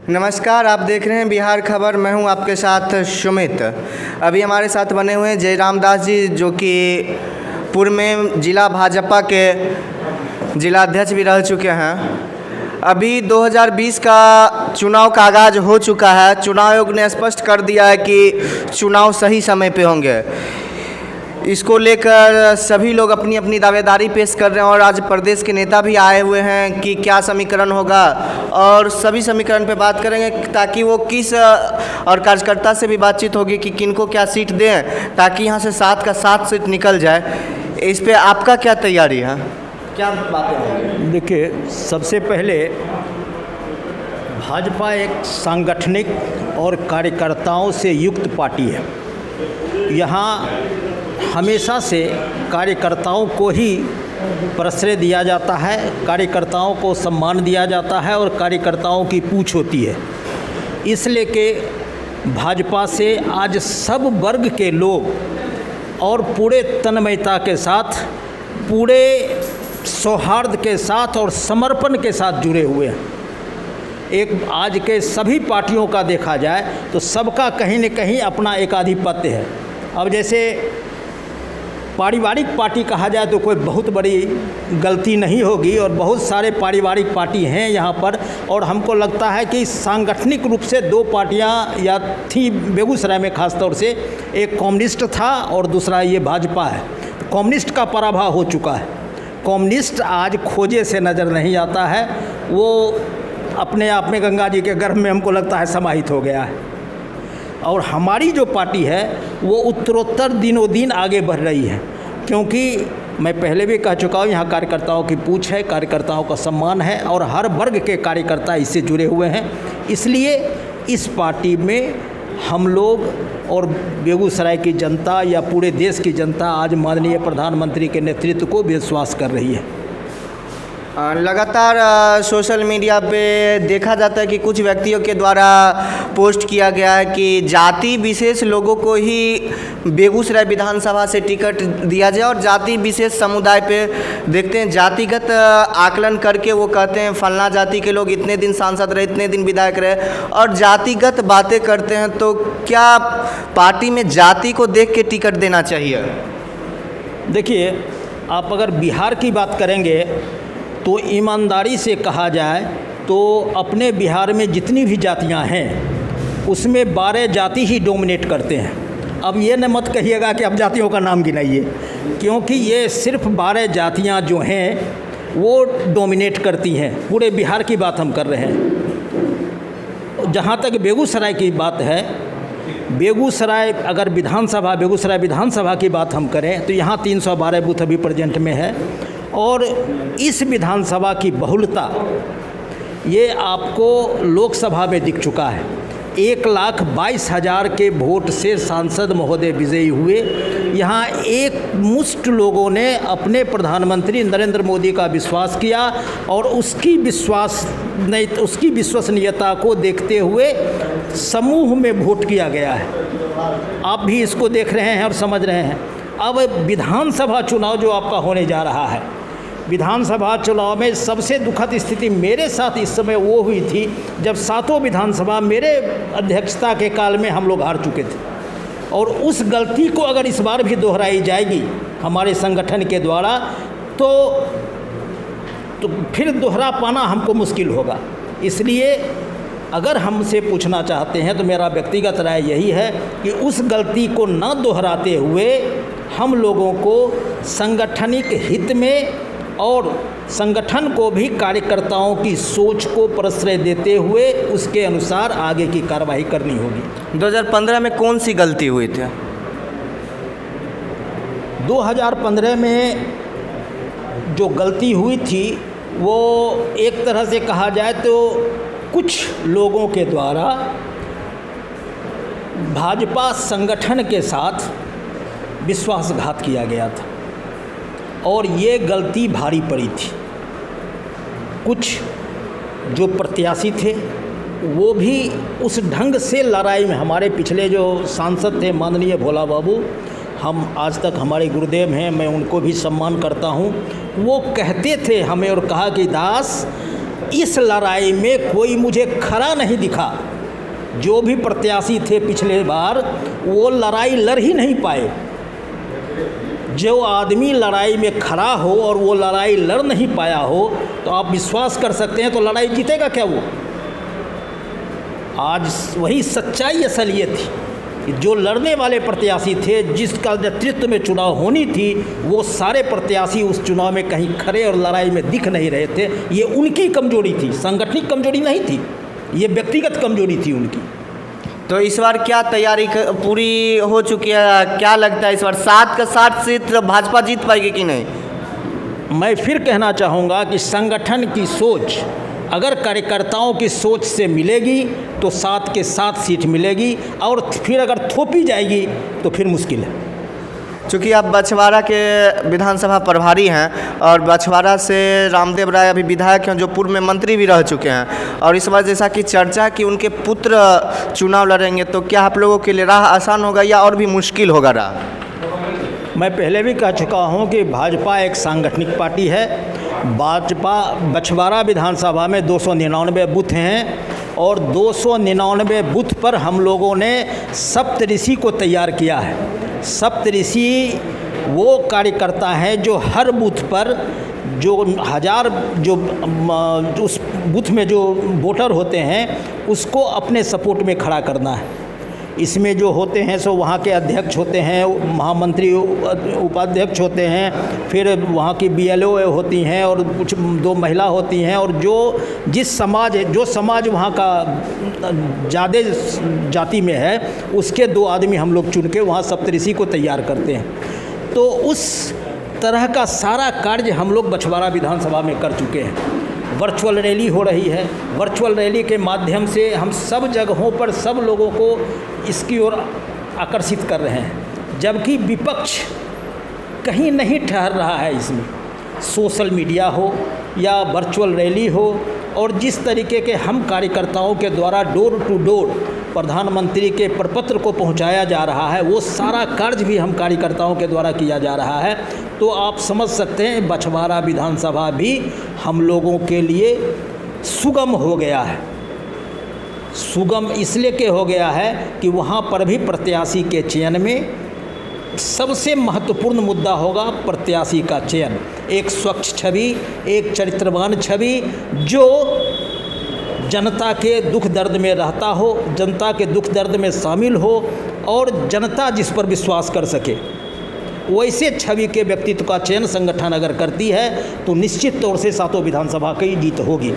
नमस्कार, आप देख रहे हैं बिहार खबर। मैं हूं आपके साथ सुमित। अभी हमारे साथ बने हुए हैं जयराम दास जी, जो कि पूर्व में जिला भाजपा के जिलाध्यक्ष भी रह चुके हैं। अभी 2020 का चुनाव का आगाज़ हो चुका है। चुनाव आयोग ने स्पष्ट कर दिया है कि चुनाव सही समय पे होंगे। इसको लेकर सभी लोग अपनी अपनी दावेदारी पेश कर रहे हैं और आज प्रदेश के नेता भी आए हुए हैं कि क्या समीकरण होगा, और सभी समीकरण पे बात करेंगे ताकि वो किस और कार्यकर्ता से भी बातचीत होगी कि किनको क्या सीट दें, ताकि यहाँ से 7 का 7 सीट निकल जाए। इस पे आपका क्या तैयारी है, क्या बातें होंगी? देखिए, सबसे पहले भाजपा एक सांगठनिक और कार्यकर्ताओं से युक्त पार्टी है। यहाँ हमेशा से कार्यकर्ताओं को ही प्रश्रय दिया जाता है, कार्यकर्ताओं को सम्मान दिया जाता है और कार्यकर्ताओं की पूछ होती है। इसलिए कि भाजपा से आज सब वर्ग के लोग और पूरे तन्मयता के साथ, पूरे सौहार्द के साथ और समर्पण के साथ जुड़े हुए हैं। एक आज के सभी पार्टियों का देखा जाए तो सबका कहीं न कहीं अपना एक आधिपत्य है। अब जैसे पारिवारिक पार्टी कहा जाए तो कोई बहुत बड़ी गलती नहीं होगी, और बहुत सारे पारिवारिक पार्टी हैं यहाँ पर। और हमको लगता है कि सांगठनिक रूप से 2 पार्टियाँ या थी बेगूसराय में, ख़ास तौर से एक कम्युनिस्ट था और दूसरा ये भाजपा है। कम्युनिस्ट का पराभव हो चुका है। कम्युनिस्ट आज खोजे से नज़र नहीं आता है, वो अपने आप में गंगा जी के गर्भ में हमको लगता है समाहित हो गया है। और हमारी जो पार्टी है वो उत्तरोत्तर दिनों दिन आगे बढ़ रही है, क्योंकि मैं पहले भी कह चुका हूँ, यहाँ कार्यकर्ताओं की पूछ है, कार्यकर्ताओं का सम्मान है और हर वर्ग के कार्यकर्ता इससे जुड़े हुए हैं। इसलिए इस पार्टी में हम लोग और बेगूसराय की जनता या पूरे देश की जनता आज माननीय प्रधानमंत्री के नेतृत्व को विश्वास कर रही है। लगातार सोशल मीडिया पे देखा जाता है कि कुछ व्यक्तियों के द्वारा पोस्ट किया गया है कि जाति विशेष लोगों को ही बेगूसराय विधानसभा से टिकट दिया जाए, और जाति विशेष समुदाय पे देखते हैं जातिगत आकलन करके वो कहते हैं फलना जाति के लोग इतने दिन सांसद रहे, इतने दिन विधायक रहे, और जातिगत बातें करते हैं। तो क्या पार्टी में जाति को देख के टिकट देना चाहिए? देखिए, आप अगर बिहार की बात करेंगे तो ईमानदारी से कहा जाए तो अपने बिहार में जितनी भी जातियां हैं उसमें 12 जाति ही डोमिनेट करते हैं। अब ये न मत कहिएगा कि अब जातियों का नाम गिनाइए, क्योंकि ये सिर्फ 12 जातियां जो हैं वो डोमिनेट करती हैं। पूरे बिहार की बात हम कर रहे हैं। जहाँ तक बेगूसराय की बात है, बेगूसराय अगर बेगूसराय विधानसभा की बात हम करें तो यहाँ 312 बूथ अभी प्रेजेंट में है, और इस विधानसभा की बहुलता ये आपको लोकसभा में दिख चुका है। 1,22,000 के वोट से सांसद महोदय विजयी हुए। यहाँ एक मुश्त लोगों ने अपने प्रधानमंत्री नरेंद्र मोदी का विश्वास किया, और उसकी विश्वसनीयता को देखते हुए समूह में वोट किया गया है। आप भी इसको देख रहे हैं और समझ रहे हैं। अब विधानसभा चुनाव जो आपका होने जा रहा है, विधानसभा चुनाव में सबसे दुखद स्थिति मेरे साथ इस समय वो हुई थी जब 7 विधानसभा मेरे अध्यक्षता के काल में हम लोग हार चुके थे। और उस गलती को अगर इस बार भी दोहराई जाएगी हमारे संगठन के द्वारा तो फिर दोहरा पाना हमको मुश्किल होगा। इसलिए अगर हमसे पूछना चाहते हैं तो मेरा व्यक्तिगत राय यही है कि उस गलती को न दोहराते हुए हम लोगों को संगठनिक हित में और संगठन को भी कार्यकर्ताओं की सोच को प्रश्रय देते हुए उसके अनुसार आगे की कार्रवाई करनी होगी। 2015 में कौन सी गलती हुई थी? 2015 में जो गलती हुई थी वो एक तरह से कहा जाए तो कुछ लोगों के द्वारा भाजपा संगठन के साथ विश्वासघात किया गया था, और ये गलती भारी पड़ी थी। कुछ जो प्रत्याशी थे वो भी उस ढंग से लड़ाई में, हमारे पिछले जो सांसद थे माननीय भोला बाबू, हम आज तक हमारे गुरुदेव हैं, मैं उनको भी सम्मान करता हूँ। वो कहते थे हमें और कहा कि दास इस लड़ाई में कोई मुझे खड़ा नहीं दिखा। जो भी प्रत्याशी थे पिछले बार वो लड़ाई लड़ ही नहीं पाए। जो आदमी लड़ाई में खड़ा हो और वो लड़ाई लड़ नहीं पाया हो तो आप विश्वास कर सकते हैं तो लड़ाई जीतेगा क्या वो? आज वही सच्चाई असलियत थी कि जो लड़ने वाले प्रत्याशी थे, जिसका नेतृत्व में चुनाव होनी थी, वो सारे प्रत्याशी उस चुनाव में कहीं खड़े और लड़ाई में दिख नहीं रहे थे। ये उनकी कमजोरी थी, सांगठनिक कमजोरी नहीं थी, ये व्यक्तिगत कमजोरी थी उनकी। तो इस बार क्या तैयारी पूरी हो चुकी है? क्या लगता है इस बार 7 का 7 सीट भाजपा जीत पाएगी कि नहीं? मैं फिर कहना चाहूँगा कि संगठन की सोच अगर कार्यकर्ताओं की सोच से मिलेगी तो 7 के 7 सीट मिलेगी, और फिर अगर थोपी जाएगी तो फिर मुश्किल है। चूँकि आप बछवाड़ा के विधानसभा प्रभारी हैं और बछवाड़ा से रामदेव राय अभी विधायक हैं जो पूर्व में मंत्री भी रह चुके हैं, और इस बार जैसा कि चर्चा कि उनके पुत्र चुनाव लड़ेंगे, तो क्या आप लोगों के लिए राह आसान होगा या और भी मुश्किल होगा राह? मैं पहले भी कह चुका हूं कि भाजपा एक सांगठनिक पार्टी है। भाजपा बछवाड़ा विधानसभा में 299 बूथ हैं और 299 बूथ पर हम लोगों ने सप्तऋषि को तैयार किया है। सप्तऋषि वो कार्यकर्ता हैं जो हर बूथ पर जो उस बूथ में जो वोटर होते हैं उसको अपने सपोर्ट में खड़ा करना है। इसमें जो होते हैं सो वहाँ के अध्यक्ष होते हैं, महामंत्री उपाध्यक्ष होते हैं, फिर वहाँ की BLO होती हैं और कुछ 2 महिला होती हैं, और जो समाज वहाँ का ज़्यादा जाति में है उसके 2 आदमी हम लोग चुन के वहाँ सप्तऋषि को तैयार करते हैं। तो उस तरह का सारा कार्य हम लोग बछवाड़ा विधानसभा में कर चुके हैं। वर्चुअल रैली हो रही है, वर्चुअल रैली के माध्यम से हम सब जगहों पर सब लोगों को इसकी ओर आकर्षित कर रहे हैं, जबकि विपक्ष कहीं नहीं ठहर रहा है इसमें। सोशल मीडिया हो या वर्चुअल रैली हो, और जिस तरीके के हम कार्यकर्ताओं के द्वारा डोर टू डोर प्रधानमंत्री के प्रपत्र को पहुंचाया जा रहा है, वो सारा कार्य भी हम कार्यकर्ताओं के द्वारा किया जा रहा है। तो आप समझ सकते हैं बछवाड़ा विधानसभा भी हम लोगों के लिए सुगम हो गया है। सुगम इसलिए के हो गया है कि वहाँ पर भी प्रत्याशी के चयन में सबसे महत्वपूर्ण मुद्दा होगा प्रत्याशी का चयन। एक स्वच्छ छवि, एक चरित्रवान छवि, जो जनता के दुख दर्द में रहता हो, जनता के दुख दर्द में शामिल हो, और जनता जिस पर विश्वास कर सके, वैसे छवि के व्यक्तित्व का चयन संगठन अगर करती है तो निश्चित तौर से 7 विधानसभा की जीत होगी।